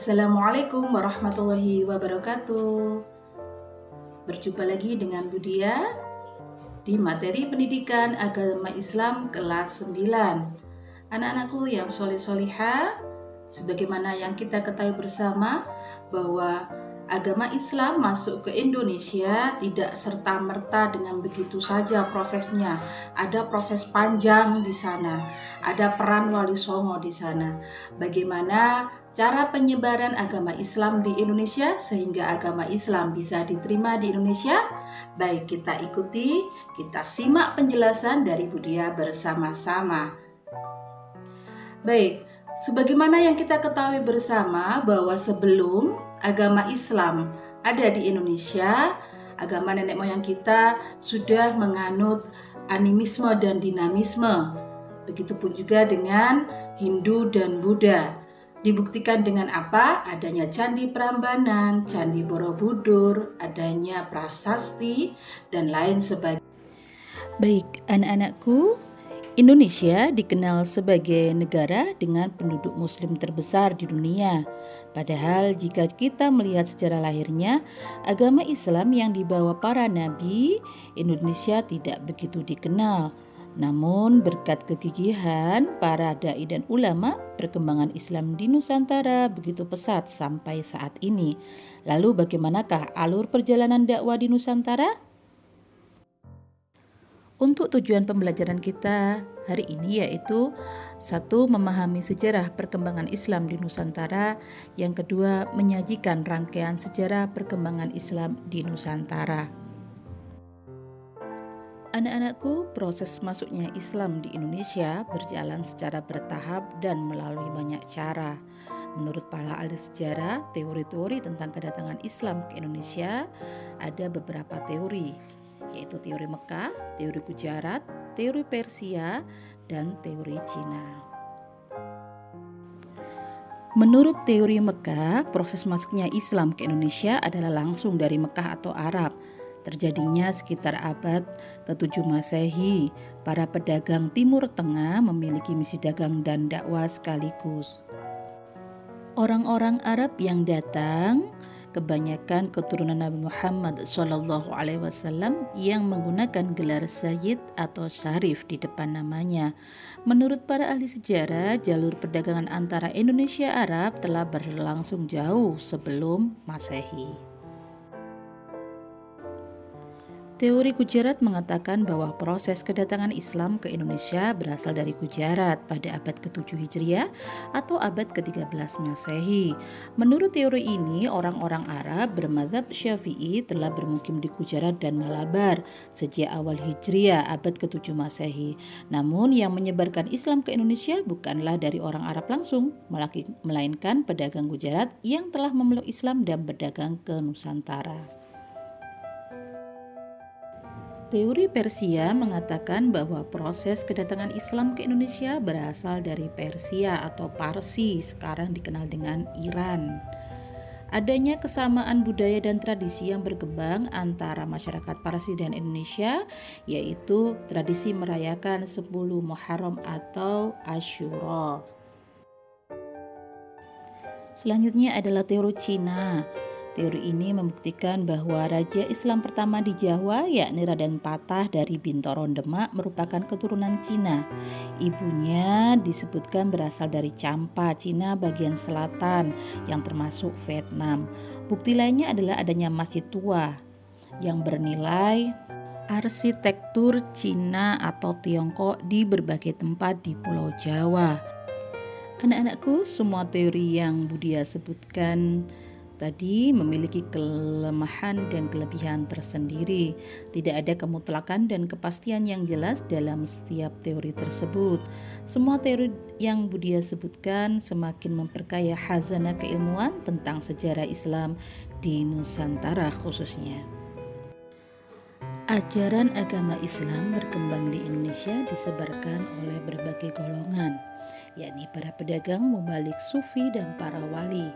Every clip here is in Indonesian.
Assalamualaikum warahmatullahi wabarakatuh. Berjumpa lagi dengan Budia di materi pendidikan agama Islam kelas 9. Anak-anakku yang soleh-solihah, sebagaimana yang kita ketahui bersama bahwa agama Islam masuk ke Indonesia tidak serta-merta dengan begitu saja prosesnya. Ada proses panjang di sana, ada peran Wali Songo di sana. Bagaimana cara penyebaran agama Islam di Indonesia sehingga agama Islam bisa diterima di Indonesia? Baik, kita ikuti, kita simak penjelasan dari Budia bersama-sama. Baik, sebagaimana yang kita ketahui bersama bahwa sebelum agama Islam ada di Indonesia, agama nenek moyang kita sudah menganut animisme dan dinamisme. Begitupun juga dengan Hindu dan Buddha. Dibuktikan dengan apa? Adanya Candi Prambanan, Candi Borobudur, adanya prasasti, dan lain sebagainya. Baik, anak-anakku, Indonesia dikenal sebagai negara dengan penduduk muslim terbesar di dunia. Padahal jika kita melihat sejarah lahirnya, agama Islam yang dibawa para nabi, Indonesia tidak begitu dikenal. Namun berkat kegigihan para dai dan ulama, perkembangan Islam di Nusantara begitu pesat sampai saat ini. Lalu bagaimanakah alur perjalanan dakwah di Nusantara? Untuk tujuan pembelajaran kita hari ini yaitu satu, memahami sejarah perkembangan Islam di Nusantara. Yang kedua, menyajikan rangkaian sejarah perkembangan Islam di Nusantara. Anak-anakku, proses masuknya Islam di Indonesia berjalan secara bertahap dan melalui banyak cara. Menurut para ahli sejarah, teori-teori tentang kedatangan Islam ke Indonesia ada beberapa teori, yaitu teori Mekah, teori Gujarat, teori Persia, dan teori Cina. Menurut teori Mekah, proses masuknya Islam ke Indonesia adalah langsung dari Mekah atau Arab. Terjadinya sekitar abad ke-7 Masehi. Para pedagang Timur Tengah memiliki misi dagang dan dakwah sekaligus. Orang-orang Arab yang datang kebanyakan keturunan Nabi Muhammad SAW yang menggunakan gelar Sayyid atau Syarif di depan namanya. Menurut para ahli sejarah, jalur perdagangan antara Indonesia Arab telah berlangsung jauh sebelum Masehi. Teori Gujarat mengatakan bahwa proses kedatangan Islam ke Indonesia berasal dari Gujarat pada abad ke-7 Hijriah atau abad ke-13 Masehi. Menurut teori ini, orang-orang Arab bermadzhab Syafi'i telah bermukim di Gujarat dan Malabar sejak awal Hijriah abad ke-7 Masehi. Namun yang menyebarkan Islam ke Indonesia bukanlah dari orang Arab langsung, melainkan pedagang Gujarat yang telah memeluk Islam dan berdagang ke Nusantara. Teori Persia mengatakan bahwa proses kedatangan Islam ke Indonesia berasal dari Persia atau Parsi, sekarang dikenal dengan Iran. Adanya kesamaan budaya dan tradisi yang berkembang antara masyarakat Parsi dan Indonesia, yaitu tradisi merayakan 10 Muharram atau Asyura. Selanjutnya adalah teori Cina. Teori ini membuktikan bahwa raja Islam pertama di Jawa, yakni Raden Patah dari Bintoron Demak, merupakan keturunan Cina. Ibunya disebutkan berasal dari Champa, Cina bagian selatan, yang termasuk Vietnam. Bukti lainnya adalah adanya masjid tua yang bernilai arsitektur Cina atau Tiongkok di berbagai tempat di Pulau Jawa. Anak-anakku, semua teori yang Budia sebutkan tadi memiliki kelemahan dan kelebihan tersendiri. Tidak ada kemutlakan dan kepastian yang jelas dalam setiap teori tersebut. Semua teori yang Budia sebutkan semakin memperkaya khazanah keilmuan tentang sejarah Islam di Nusantara khususnya. Ajaran agama Islam berkembang di Indonesia disebarkan oleh berbagai golongan, yakni para pedagang, mubalik, sufi, dan para wali.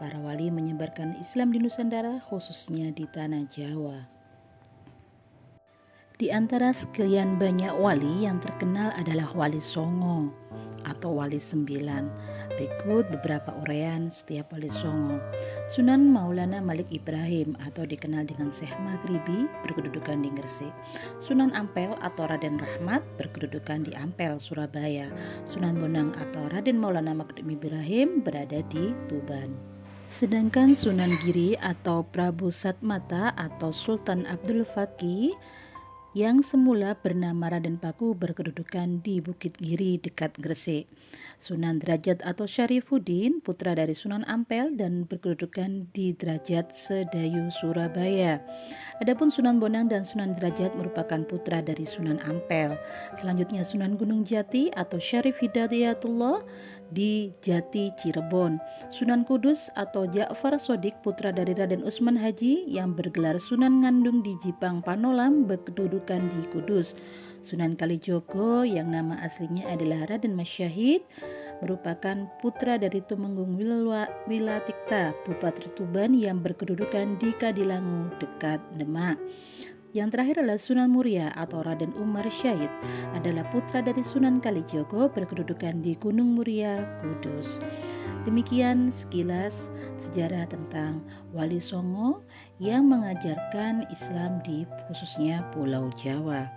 Para wali menyebarkan Islam di Nusantara, khususnya di Tanah Jawa. Di antara sekian banyak wali yang terkenal adalah Wali Songo atau Wali Sembilan. Berikut beberapa uraian setiap Wali Songo. Sunan Maulana Malik Ibrahim atau dikenal dengan Syekh Maghribi berkedudukan di Gresik. Sunan Ampel atau Raden Rahmat berkedudukan di Ampel, Surabaya. Sunan Bonang atau Raden Maulana Malik Ibrahim berada di Tuban. Sedangkan Sunan Giri atau Prabu Satmata atau Sultan Abdul Fakih yang semula bernama Raden Paku berkedudukan di Bukit Giri dekat Gresik. Sunan Derajat atau Syarifuddin putra dari Sunan Ampel dan berkedudukan di Derajat Sedayu, Surabaya. Adapun Sunan Bonang dan Sunan Derajat merupakan putra dari Sunan Ampel. Selanjutnya Sunan Gunung Jati atau Syarif Hidayatullah di Jati, Cirebon. Sunan Kudus atau Ja'far Sodik putra dari Raden Usman Haji yang bergelar Sunan Ngandung di Jipang Panolam berkedudukan di Kudus. Sunan Kalijogo yang nama aslinya adalah Raden Masyahid merupakan putra dari Tumenggung Wilatikta Bupati Tuban yang berkedudukan di Kadilangu dekat Demak. Yang terakhir adalah Sunan Muria atau Raden Umar Syahid adalah putra dari Sunan Kalijogo berkedudukan di Gunung Muria, Kudus. Demikian sekilas sejarah tentang Wali Songo yang mengajarkan Islam di khususnya Pulau Jawa.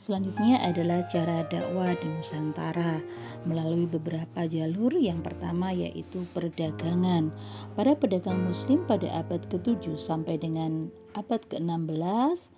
Selanjutnya adalah cara dakwah di Nusantara melalui beberapa jalur. Yang pertama yaitu perdagangan. Para pedagang muslim pada abad ke-7 sampai dengan abad ke-16,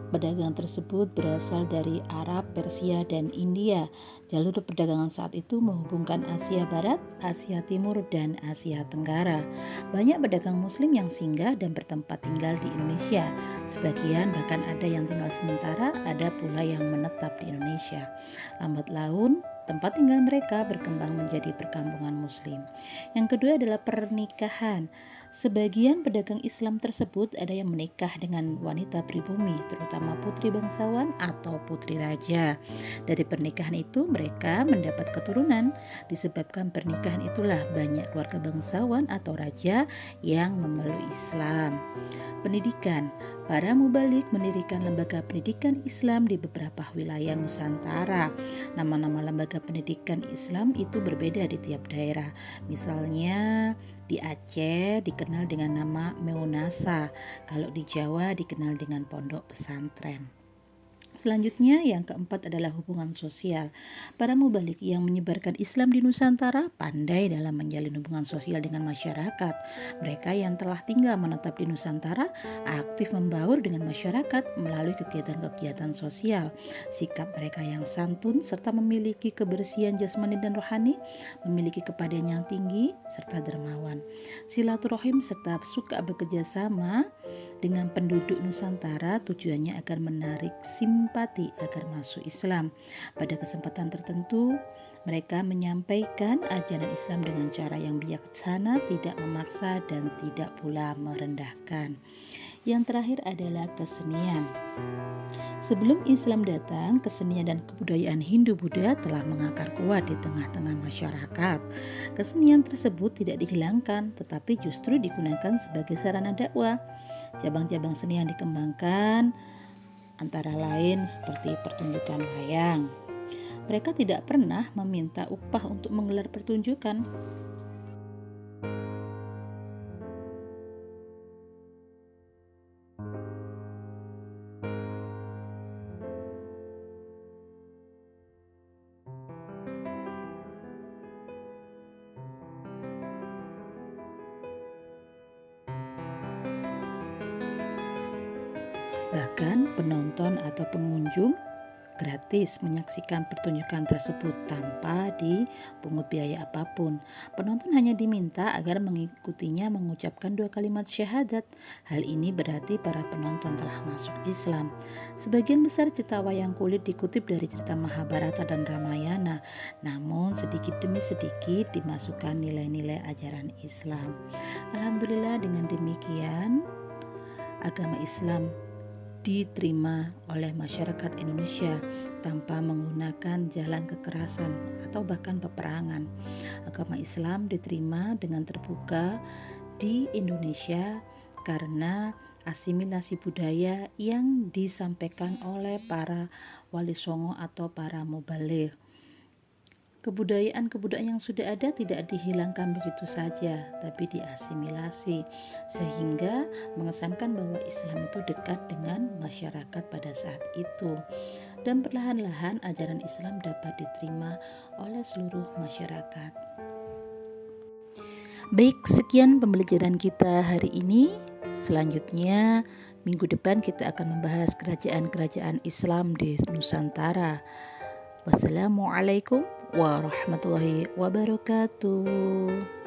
pedagang tersebut berasal dari Arab, Persia, dan India. Jalur perdagangan saat itu menghubungkan Asia Barat, Asia Timur, dan Asia Tenggara. Banyak pedagang muslim yang singgah dan bertempat tinggal di Indonesia. Sebagian bahkan ada yang tinggal sementara, ada pula yang menetap di Indonesia. Lambat laun, tempat tinggal mereka berkembang menjadi perkampungan muslim. Yang kedua adalah pernikahan. Sebagian pedagang Islam tersebut ada yang menikah dengan wanita pribumi, terutama putri bangsawan atau putri raja. Dari pernikahan itu mereka mendapat keturunan. Disebabkan pernikahan itulah banyak keluarga bangsawan atau raja yang memeluk Islam. Pendidikan. Para mubalik mendirikan lembaga pendidikan Islam di beberapa wilayah Nusantara. Nama-nama lembaga pendidikan Islam itu berbeda di tiap daerah. Misalnya di Aceh dikenal dengan nama Meunasa, kalau di Jawa dikenal dengan pondok pesantren. Selanjutnya yang keempat adalah hubungan sosial. Para mubalik yang menyebarkan Islam di Nusantara pandai dalam menjalin hubungan sosial dengan masyarakat. Mereka yang telah tinggal menetap di Nusantara aktif membaur dengan masyarakat melalui kegiatan-kegiatan sosial. Sikap mereka yang santun serta memiliki kebersihan jasmani dan rohani, memiliki kepedulian yang tinggi serta dermawan. Silaturahim serta suka bekerja sama dengan penduduk Nusantara tujuannya agar menarik simpati agar masuk Islam. Pada kesempatan tertentu, mereka menyampaikan ajaran Islam dengan cara yang bijaksana, tidak memaksa dan tidak pula merendahkan. Yang terakhir adalah kesenian. Sebelum Islam datang, kesenian dan kebudayaan Hindu-Buddha telah mengakar kuat di tengah-tengah masyarakat. Kesenian tersebut tidak dihilangkan, tetapi justru digunakan sebagai sarana dakwah. Cabang-cabang seni yang dikembangkan antara lain seperti pertunjukan wayang. Mereka tidak pernah meminta upah untuk menggelar pertunjukan. Bahkan penonton atau pengunjung gratis menyaksikan pertunjukan tersebut tanpa dipungut biaya apapun. Penonton hanya diminta agar mengikutinya mengucapkan 2 kalimat syahadat. Hal ini berarti para penonton telah masuk Islam. Sebagian besar cerita wayang kulit dikutip dari cerita Mahabharata dan Ramayana, namun sedikit demi sedikit dimasukkan nilai-nilai ajaran Islam. Alhamdulillah, dengan demikian agama Islam diterima oleh masyarakat Indonesia tanpa menggunakan jalan kekerasan atau bahkan peperangan. Agama Islam diterima dengan terbuka di Indonesia karena asimilasi budaya yang disampaikan oleh para wali songo atau para mubaligh. Kebudayaan-kebudayaan yang sudah ada tidak dihilangkan begitu saja, tapi diasimilasi, sehingga mengesankan bahwa Islam itu dekat dengan masyarakat pada saat itu. Dan perlahan-lahan ajaran Islam dapat diterima oleh seluruh masyarakat. Baik, sekian pembelajaran kita hari ini. Selanjutnya, minggu depan kita akan membahas kerajaan-kerajaan Islam di Nusantara. Wassalamualaikum warahmatullahi wabarakatuh.